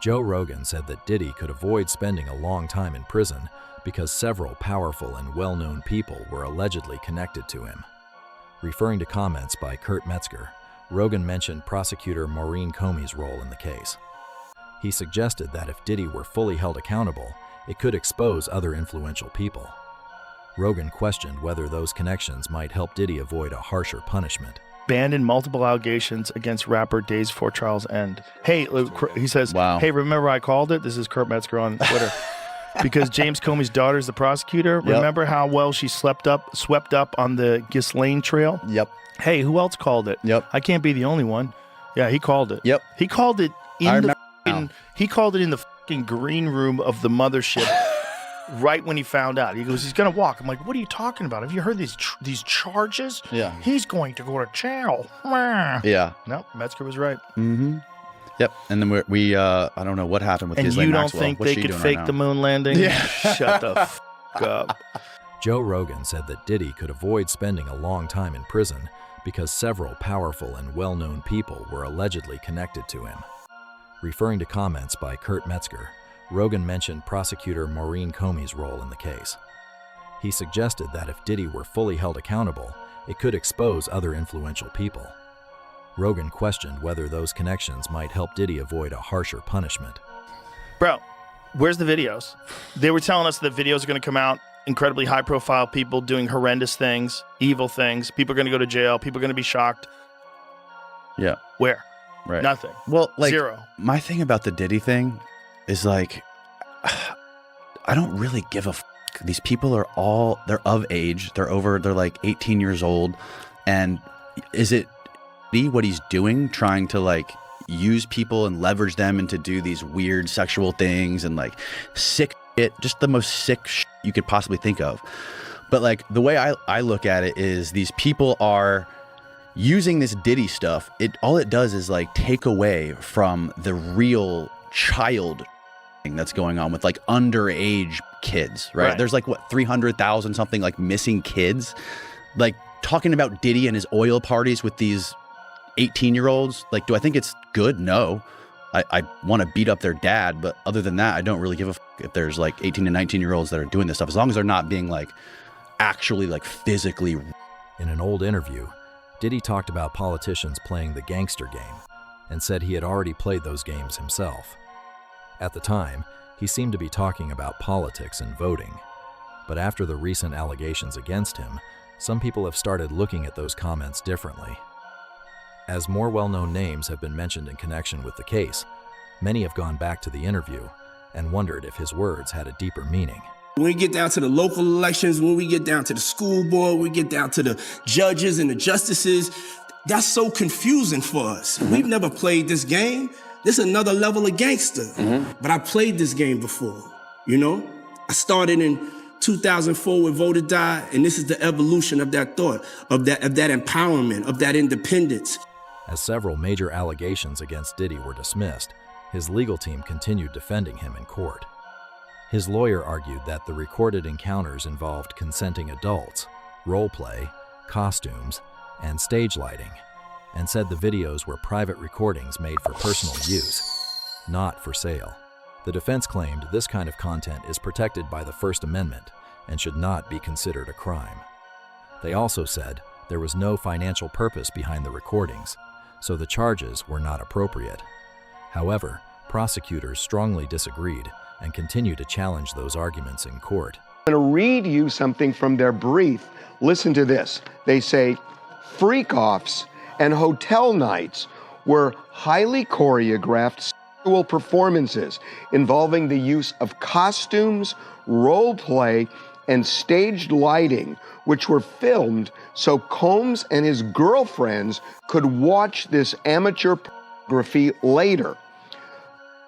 Joe Rogan said that Diddy could avoid spending a long time in prison because several powerful and well-known people were allegedly connected to him. Referring to comments by Kurt Metzger, Rogan mentioned prosecutor Maureen Comey's role in the case. He suggested that if Diddy were fully held accountable, it could expose other influential people. Rogan questioned whether those connections might help Diddy avoid a harsher punishment. Abandoned multiple allegations against rapper days before trial's end. Hey, he says, wow. Hey, remember I called it? This is Kurt Metzger on Twitter. Because James Comey's daughter is the prosecutor. Yep. Remember how well she swept up on the Ghislaine trail? Yep. Hey, who else called it? Yep. I can't be the only one. Yeah, he called it. Yep. He called it in the fucking green room of the mothership. Right when he found out, he goes, he's gonna walk. I'm like, what are you talking about? Have you heard these charges? Yeah. He's going to go to jail. Yeah. No, Metzger was right. Mm-hmm. Yep. And then we I don't know what happened with and Ghislaine you don't Maxwell. think What's they she could doing fake right the now? moon landing? Yeah. Shut the up. Joe Rogan said that Diddy could avoid spending a long time in prison because several powerful and well-known people were allegedly connected to him. Referring to comments by Kurt Metzger, Rogan mentioned prosecutor Maureen Comey's role in the case. He suggested that if Diddy were fully held accountable, it could expose other influential people. Rogan questioned whether those connections might help Diddy avoid a harsher punishment. Bro, where's the videos? They were telling us that videos are going to come out, incredibly high-profile people doing horrendous things, evil things. People are going to go to jail. People are going to be shocked. Yeah. Where? Right. Nothing. Well, like, zero. My thing about the Diddy thing is like, I don't really give a f. These people are they're of age. They're like 18 years old. And is it what he's doing, trying to like use people and leverage them into do these weird sexual things and like sick shit, just the most sick shit you could possibly think of. But like the way I look at it is these people are using this Diddy stuff. All it does is like take away from the real child that's going on with like underage kids, right? There's like what 300,000 something like missing kids. Like talking about Diddy and his oil parties with these 18-year-olds. Like, do I think it's good? No. I want to beat up their dad, but other than that, I don't really give a if there's like 18 to 19-year-olds that are doing this stuff, as long as they're not being like actually like physically. In an old interview, Diddy talked about politicians playing the gangster game and said he had already played those games himself. At the time, he seemed to be talking about politics and voting. But after the recent allegations against him, some people have started looking at those comments differently. As more well-known names have been mentioned in connection with the case, many have gone back to the interview and wondered if his words had a deeper meaning. When we get down to the local elections, when we get down to the school board, we get down to the judges and the justices, that's so confusing for us. We've never played this game. This is another level of gangster. But I played this game before, you know? I started in 2004 with Vote or Die, and this is the evolution of that thought, of that empowerment, of that independence. As several major allegations against Diddy were dismissed, his legal team continued defending him in court. His lawyer argued that the recorded encounters involved consenting adults, role play, costumes, and stage lighting, and said the videos were private recordings made for personal use, not for sale. The defense claimed this kind of content is protected by the First Amendment and should not be considered a crime. They also said there was no financial purpose behind the recordings, so the charges were not appropriate. However, prosecutors strongly disagreed and continue to challenge those arguments in court. I'm going to read you something from their brief. Listen to this. They say, freak-offs and hotel nights were highly choreographed sexual performances involving the use of costumes, role play, and staged lighting, which were filmed so Combs and his girlfriends could watch this amateur pornography later.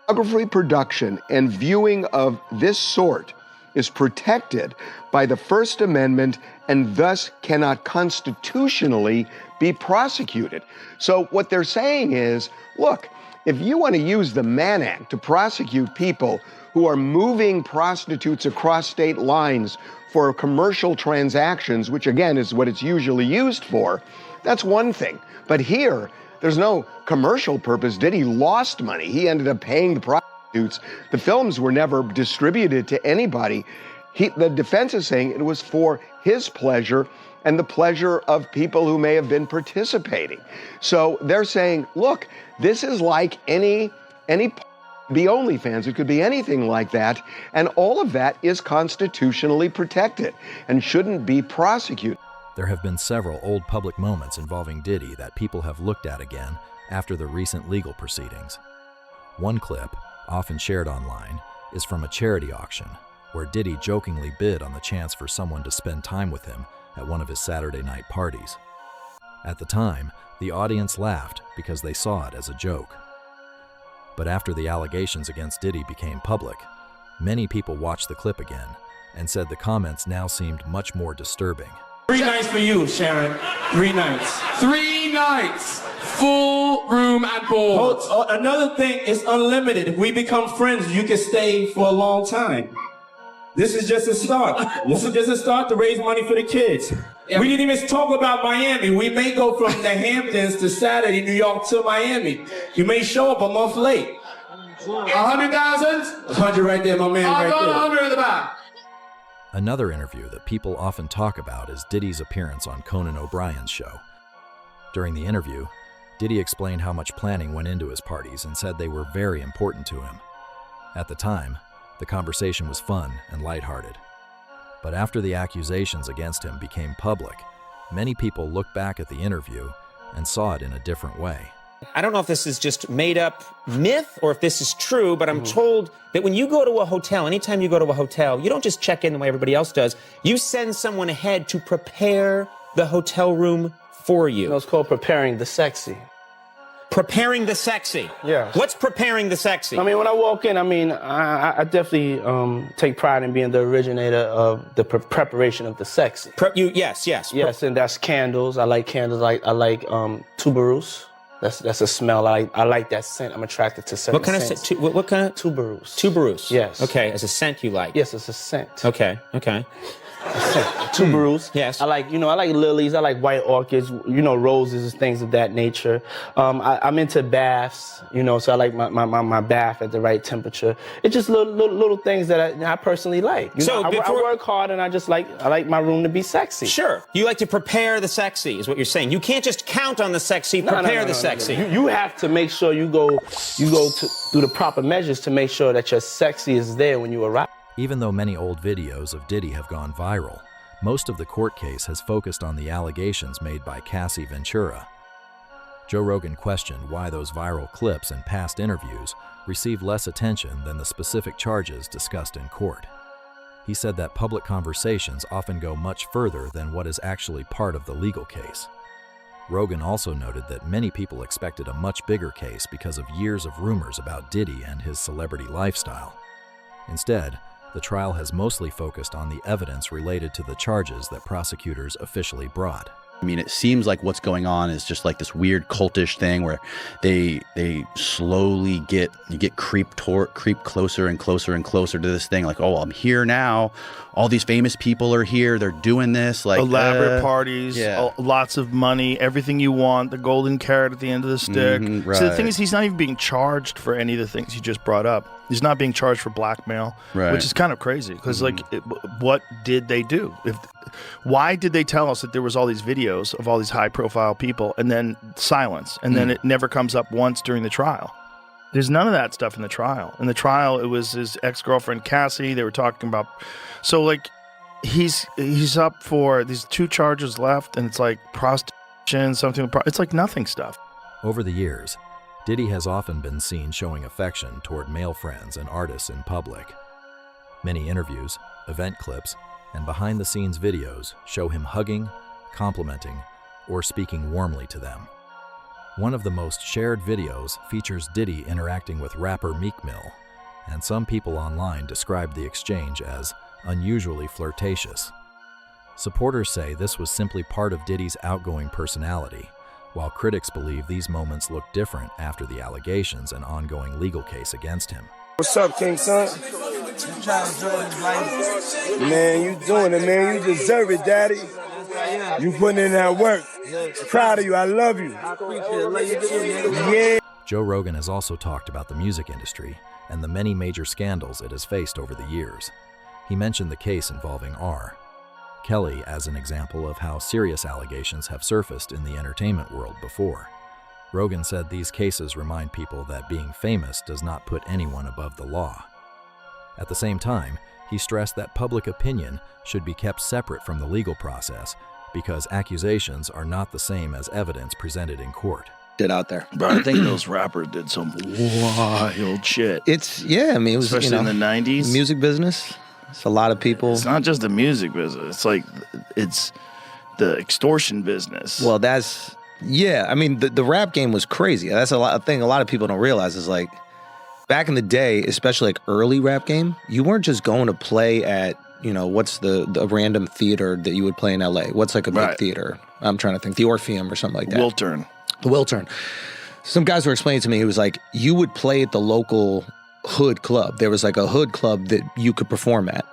Pornography production and viewing of this sort is protected by the First Amendment and thus cannot constitutionally be prosecuted. So what they're saying is, look, if you want to use the Mann Act to prosecute people who are moving prostitutes across state lines for commercial transactions, which again is what it's usually used for, that's one thing. But here, there's no commercial purpose. Diddy lost money. He ended up paying the prostitutes. The films were never distributed to anybody. The defense is saying it was for his pleasure and the pleasure of people who may have been participating. So they're saying, look, this is like any be OnlyFans. It could be anything like that. And all of that is constitutionally protected and shouldn't be prosecuted. There have been several old public moments involving Diddy that people have looked at again after the recent legal proceedings. One clip, often shared online, is from a charity auction where Diddy jokingly bid on the chance for someone to spend time with him at one of his Saturday night parties. At the time, the audience laughed because they saw it as a joke. But after the allegations against Diddy became public, many people watched the clip again and said the comments now seemed much more disturbing. 3 nights for you, Sharon. 3 nights. 3 nights. Full room and board. Another thing is unlimited. If we become friends, you can stay for a long time. This is just a start. This is just a start to raise money for the kids. We didn't even talk about Miami. We may go from the Hamptons to Saturday, New York to Miami. You may show up a month late. 100,000? 100 right there, my man, I right got there. 100 in the back. Another interview that people often talk about is Diddy's appearance on Conan O'Brien's show. During the interview, Diddy explained how much planning went into his parties and said they were very important to him. At the time, the conversation was fun and lighthearted. But after the accusations against him became public, many people looked back at the interview and saw it in a different way. I don't know if this is just made up myth or if this is true, but I'm told that when you go to a hotel, anytime you go to a hotel, you don't just check in the way everybody else does. You send someone ahead to prepare the hotel room for you. No, it's called preparing the sexy. Preparing the sexy. Yeah. What's preparing the sexy? I mean, when I walk in, I definitely take pride in being the originator of the preparation of the sexy. Yes. Yes, and that's candles. I like candles. I like tuberose. That's a smell. I like that scent. I'm attracted to certain What kind scents. of what kind of Tuberose. Tuberose. Yes. Okay, as a scent you like. Yes, it's a scent. Okay. Tuberose. Yes. I like lilies. I like white orchids. Roses, things of that nature. I'm into baths. So I like my bath at the right temperature. It's just little things that I personally like. I work hard and I like my room to be sexy. Sure. You like to prepare the sexy, is what you're saying. You can't just count on the sexy. Prepare the sexy. You have to make sure you go through the proper measures to make sure that your sexy is there when you arrive. Even though many old videos of Diddy have gone viral, most of the court case has focused on the allegations made by Cassie Ventura. Joe Rogan questioned why those viral clips and past interviews received less attention than the specific charges discussed in court. He said that public conversations often go much further than what is actually part of the legal case. Rogan also noted that many people expected a much bigger case because of years of rumors about Diddy and his celebrity lifestyle. Instead, the trial has mostly focused on the evidence related to the charges that prosecutors officially brought. I mean, it seems like what's going on is just like this weird cultish thing where they slowly get creep closer and closer and closer to this thing. Like, oh, I'm here now. All these famous people are here. They're doing this. Like elaborate parties, yeah. Lots of money, everything you want. The golden carrot at the end of the stick. Right. So the thing is, he's not even being charged for any of the things you just brought up. He's not being charged for blackmail, right. Which is kind of crazy because, what did they do? Why did they tell us that there was all these videos of all these high-profile people and then silence, and then it never comes up once during the trial? There's none of that stuff in the trial. In the trial, it was his ex-girlfriend Cassie. They were talking about, so he's up for these 2 charges left, and it's like prostitution, something. It's like nothing stuff. Over the years, Diddy has often been seen showing affection toward male friends and artists in public. Many interviews, event clips, and behind-the-scenes videos show him hugging, complimenting, or speaking warmly to them. One of the most shared videos features Diddy interacting with rapper Meek Mill, and some people online described the exchange as unusually flirtatious. Supporters say this was simply part of Diddy's outgoing personality, while critics believe these moments look different after the allegations and ongoing legal case against him. What's up, King Son? Man, you doing it, man. You deserve it, Daddy. You putting in that work. Proud of you. I love you. Yeah. Joe Rogan has also talked about the music industry and the many major scandals it has faced over the years. He mentioned the case involving R. Kelly as an example of how serious allegations have surfaced in the entertainment world before. Rogan said these cases remind people that being famous does not put anyone above the law. At the same time, he stressed that public opinion should be kept separate from the legal process because accusations are not the same as evidence presented in court. Out there. Bro, I think those rappers did some wild shit. I mean, it was, especially in the 90s. Music business. It's a lot of people. It's not just the music business. It's like, it's the extortion business. Well, I mean, the rap game was crazy. That's a thing a lot of people don't realize is like, back in the day, especially like early rap game, you weren't just going to play at, what's the random theater that you would play in LA? What's like a big theater? I'm trying to think. The Orpheum or something like that. The Wiltern. Some guys were explaining to me, it was like, you would play at the local hood club. There was like a hood club that you could perform at.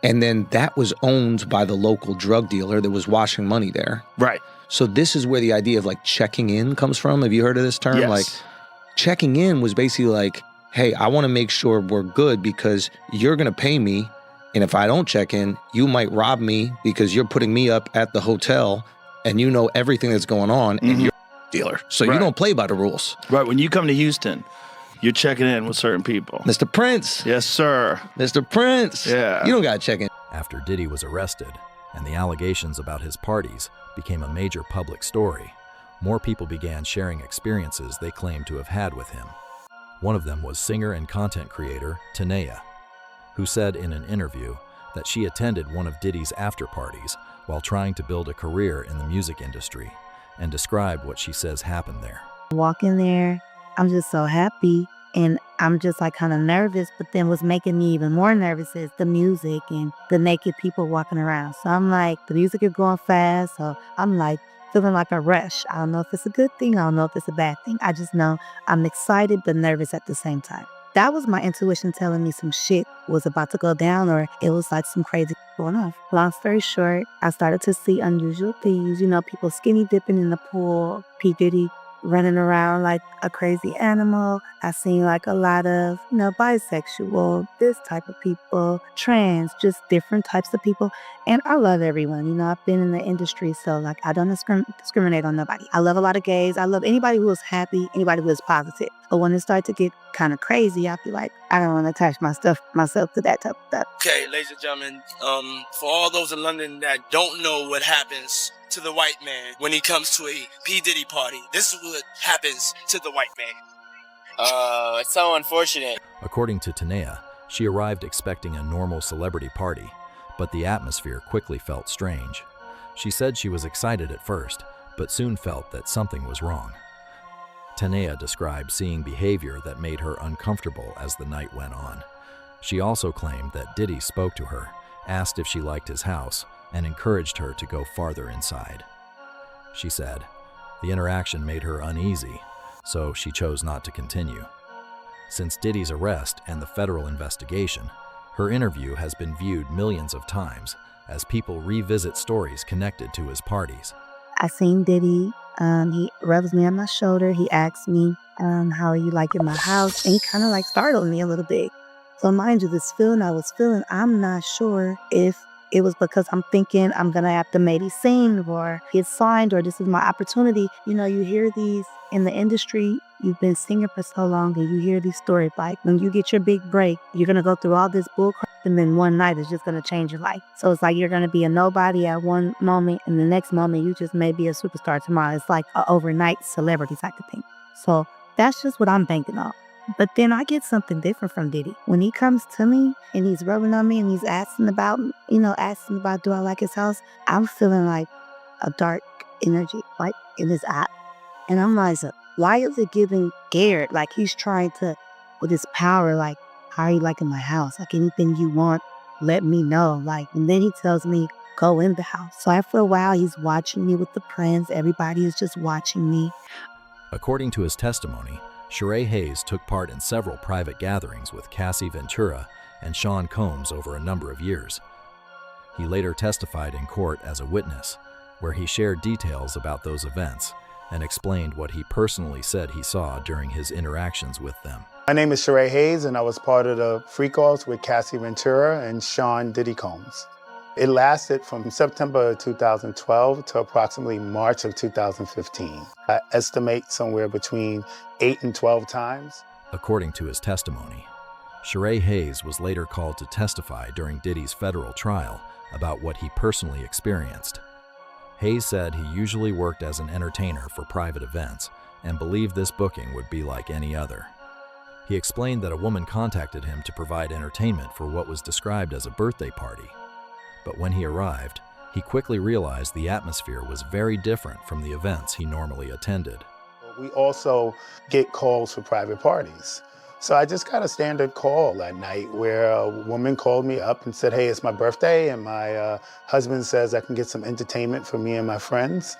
And then that was owned by the local drug dealer that was washing money there. Right. So this is where the idea of like checking in comes from. Have you heard of this term? Yes. Like checking in was basically like, hey, I want to make sure we're good because you're going to pay me. And if I don't check in, you might rob me because you're putting me up at the hotel and you know everything that's going on and you're dealer. So you don't play by the rules. Right. When you come to Houston, you're checking in with certain people. Mr. Prince. Yes, sir. Mr. Prince. Yeah. You don't got to check in. After Diddy was arrested and the allegations about his parties became a major public story, more people began sharing experiences they claimed to have had with him. One of them was singer and content creator Tanea, who said in an interview that she attended one of Diddy's after parties while trying to build a career in the music industry, and described what she says happened there. Walking there, I'm just so happy, and I'm just like kind of nervous, but then what's making me even more nervous is the music and the naked people walking around. So I'm like, the music is going fast, so I'm like feeling like a rush. I don't know if it's a good thing, I don't know if it's a bad thing. I just know I'm excited but nervous at the same time. That was my intuition telling me some shit was about to go down, or it was like some crazy going on. Long story short, I started to see unusual things, people skinny dipping in the pool, P. Diddy running around like a crazy animal. I seen like a lot of, bisexual, this type of people, trans, just different types of people. And I love everyone. I've been in the industry, so like I don't discriminate on nobody. I love a lot of gays. I love anybody who is happy, anybody who is positive. But when it started to get kind of crazy, I feel like I don't want to attach myself to that type of stuff. Okay, ladies and gentlemen, for all those in London that don't know what happens to the white man when he comes to a P. Diddy party, this is what happens to the white man. It's so unfortunate. According to Tanea, she arrived expecting a normal celebrity party, but the atmosphere quickly felt strange. She said she was excited at first, but soon felt that something was wrong. Tanea described seeing behavior that made her uncomfortable as the night went on. She also claimed that Diddy spoke to her, asked if she liked his house, and encouraged her to go farther inside. She said, the interaction made her uneasy, so she chose not to continue. Since Diddy's arrest and the federal investigation, her interview has been viewed millions of times as people revisit stories connected to his parties. I seen Diddy. He rubs me on my shoulder. He asks me, how are you liking my house? And he kind of like startled me a little bit. So mind you, this feeling I was feeling, I'm not sure if it was because I'm thinking I'm going to have to maybe sing or get signed or this is my opportunity. You hear these in the industry. You've been singing for so long and you hear these stories like when you get your big break, you're going to go through all this bull crap and then one night is just going to change your life. So it's like you're going to be a nobody at one moment and the next moment you just may be a superstar tomorrow. It's like an overnight celebrity type of thing. So that's just what I'm banking on. But then I get something different from Diddy. When he comes to me and he's rubbing on me and he's asking about, do I like his house? I'm feeling like a dark energy, like in his eye. And I'm like, why is it giving scared? Like he's trying to, with his power, like, how are you liking my house? Like anything you want, let me know. And then he tells me, go in the house. So after a while, he's watching me with the friends. Everybody is just watching me. According to his testimony, Sheree Hayes took part in several private gatherings with Cassie Ventura and Sean Combs over a number of years. He later testified in court as a witness, where he shared details about those events and explained what he personally said he saw during his interactions with them. My name is Sheree Hayes, and I was part of the freak-offs with Cassie Ventura and Sean Diddy Combs. It lasted from September 2012 to approximately March of 2015. I estimate somewhere between 8 and 12 times. According to his testimony, Sheree Hayes was later called to testify during Diddy's federal trial about what he personally experienced. Hayes said he usually worked as an entertainer for private events and believed this booking would be like any other. He explained that a woman contacted him to provide entertainment for what was described as a birthday party. But when he arrived, he quickly realized the atmosphere was very different from the events he normally attended. We also get calls for private parties. So I just got a standard call that night where a woman called me up and said, hey, it's my birthday, and my husband says I can get some entertainment for me and my friends.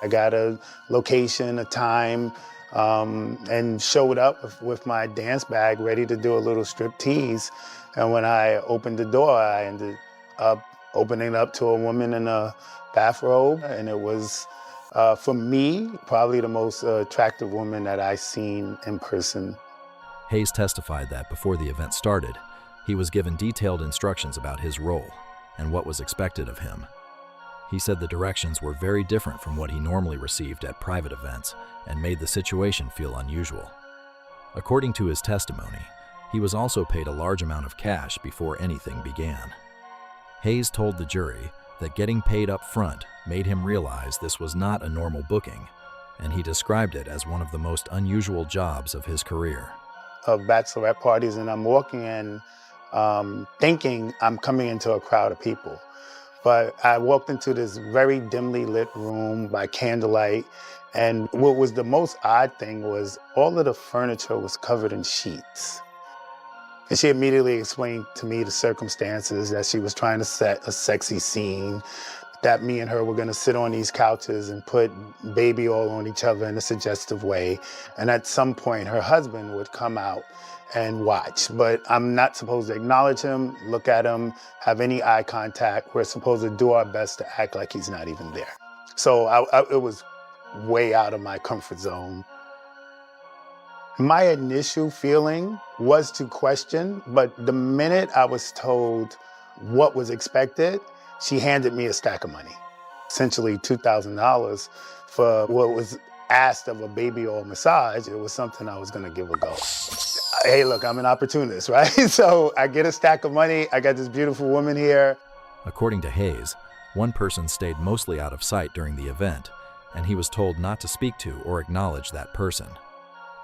I got a location, a time, and showed up with my dance bag ready to do a little strip tease. And when I opened the door, I ended up opening up to a woman in a bathrobe, and it was, for me, probably the most attractive woman that I've seen in person. Hayes testified that before the event started, he was given detailed instructions about his role and what was expected of him. He said the directions were very different from what he normally received at private events and made the situation feel unusual. According to his testimony, he was also paid a large amount of cash before anything began. Hayes told the jury that getting paid up front made him realize this was not a normal booking, and he described it as one of the most unusual jobs of his career. Of bachelorette parties, and I'm walking in thinking I'm coming into a crowd of people. But I walked into this very dimly lit room by candlelight, and what was the most odd thing was all of the furniture was covered in sheets. And she immediately explained to me the circumstances, that she was trying to set a sexy scene, that me and her were gonna sit on these couches and put baby oil on each other in a suggestive way. And at some point, her husband would come out and watch. But I'm not supposed to acknowledge him, look at him, have any eye contact. We're supposed to do our best to act like he's not even there. So it was way out of my comfort zone. My initial feeling was to question, but the minute I was told what was expected, she handed me a stack of money, essentially $2,000 for what was asked of a baby oil massage. It was something I was gonna give a go. Hey, look, I'm an opportunist, right? So I get a stack of money, I got this beautiful woman here. According to Hayes, one person stayed mostly out of sight during the event, and he was told not to speak to or acknowledge that person.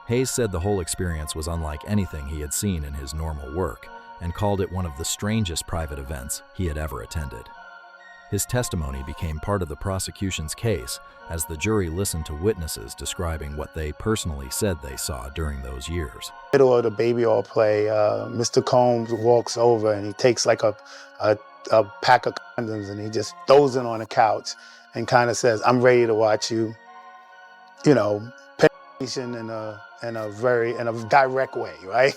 Hayes said the whole experience was unlike anything he had seen in his normal work, and called it one of the strangest private events he had ever attended. His testimony became part of the prosecution's case as the jury listened to witnesses describing what they personally said they saw during those years. Middle of the baby oil play, Mr. Combs walks over and he takes like a pack of condoms and he just throws it on the couch and kind of says, I'm ready to watch you, penetration in a direct way, right?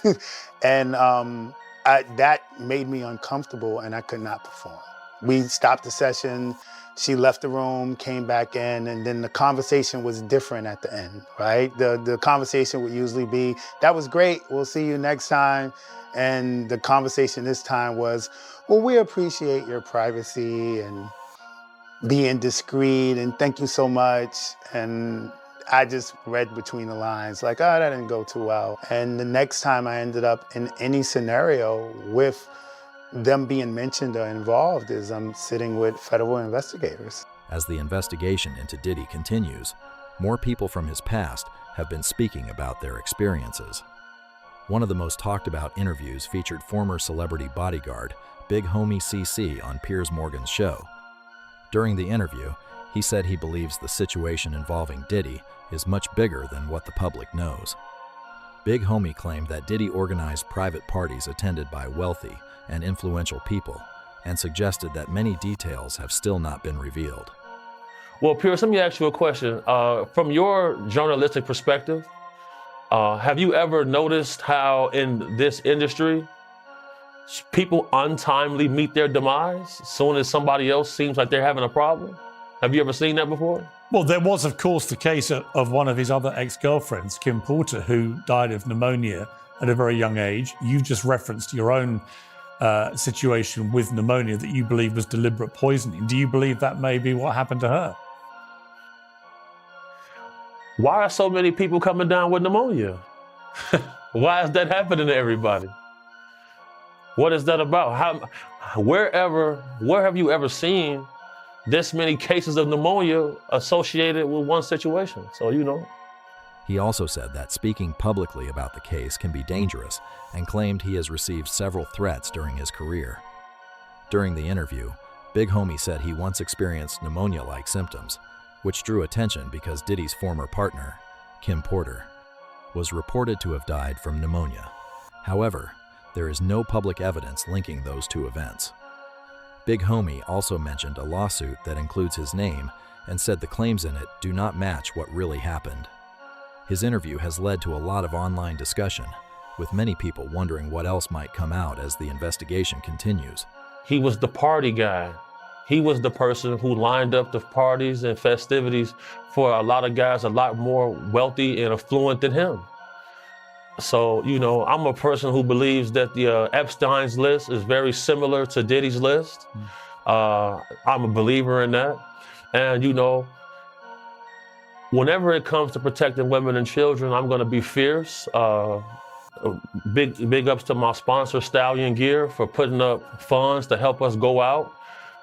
And that made me uncomfortable and I could not perform. We stopped the session, she left the room, came back in, and then the conversation was different at the end, right? The conversation would usually be, that was great, we'll see you next time. And the conversation this time was, well, we appreciate your privacy and being discreet, and thank you so much. And I just read between the lines, like, oh, that didn't go too well. And the next time I ended up in any scenario with them being mentioned or involved is I'm sitting with federal investigators. As the investigation into Diddy continues, more people from his past have been speaking about their experiences. One of the most talked about interviews featured former celebrity bodyguard Big Homie CC on Piers Morgan's show. During the interview, he said he believes the situation involving Diddy is much bigger than what the public knows. Big Homie claimed that Diddy organized private parties attended by wealthy and influential people, and suggested that many details have still not been revealed. Well, Piers, let me ask you a question. From your journalistic perspective, have you ever noticed how in this industry, people untimely meet their demise as soon as somebody else seems like they're having a problem? Have you ever seen that before? Well, there was, of course, the case of one of his other ex-girlfriends, Kim Porter, who died of pneumonia at a very young age. You've just referenced your own situation with pneumonia that you believe was deliberate poisoning. Do you believe that may be what happened to her? Why are so many people coming down with pneumonia? Why is that happening to everybody? What is that about? Where have you ever seen this many cases of pneumonia associated with one situation? So, He also said that speaking publicly about the case can be dangerous and claimed he has received several threats during his career. During the interview, Big Homie said he once experienced pneumonia-like symptoms, which drew attention because Diddy's former partner, Kim Porter, was reported to have died from pneumonia. However, there is no public evidence linking those two events. Big Homie also mentioned a lawsuit that includes his name and said the claims in it do not match what really happened. His interview has led to a lot of online discussion, with many people wondering what else might come out as the investigation continues. He was the party guy. He was the person who lined up the parties and festivities for a lot of guys a lot more wealthy and affluent than him. So, I'm a person who believes that the Epstein's list is very similar to Diddy's list. I'm a believer in that. And, whenever it comes to protecting women and children, I'm going to be fierce. Big ups to my sponsor, Stallion Gear, for putting up funds to help us go out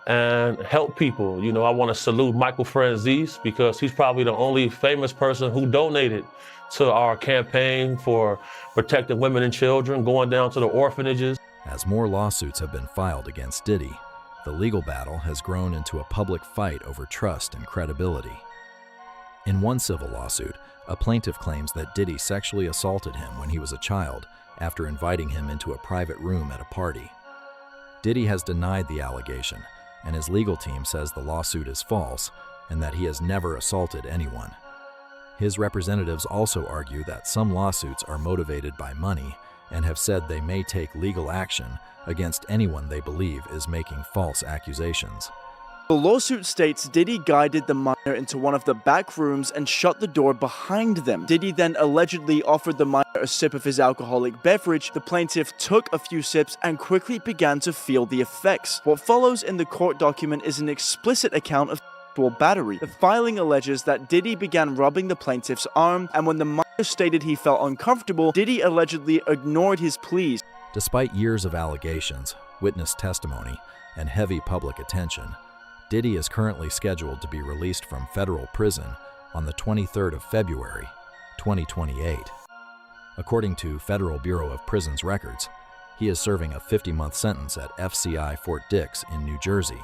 and help people. I want to salute Michael Franzese because he's probably the only famous person who donated to our campaign for protecting women and children, going down to the orphanages. As more lawsuits have been filed against Diddy, the legal battle has grown into a public fight over trust and credibility. In one civil lawsuit, a plaintiff claims that Diddy sexually assaulted him when he was a child after inviting him into a private room at a party. Diddy has denied the allegation, and his legal team says the lawsuit is false and that he has never assaulted anyone. His representatives also argue that some lawsuits are motivated by money and have said they may take legal action against anyone they believe is making false accusations. The lawsuit states Diddy guided the minor into one of the back rooms and shut the door behind them. Diddy then allegedly offered the minor a sip of his alcoholic beverage. The plaintiff took a few sips and quickly began to feel the effects. What follows in the court document is an explicit account of battery. The filing alleges that Diddy began rubbing the plaintiff's arm, and when the minor stated he felt uncomfortable, Diddy allegedly ignored his pleas. Despite years of allegations, witness testimony, and heavy public attention, Diddy is currently scheduled to be released from federal prison on the 23rd of February, 2028. According to Federal Bureau of Prisons records, he is serving a 50-month sentence at FCI Fort Dix in New Jersey.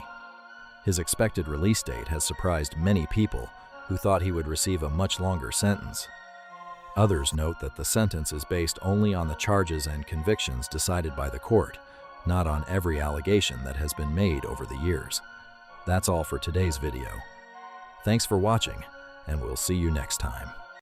His expected release date has surprised many people who thought he would receive a much longer sentence. Others note that the sentence is based only on the charges and convictions decided by the court, not on every allegation that has been made over the years. That's all for today's video. Thanks for watching, and we'll see you next time.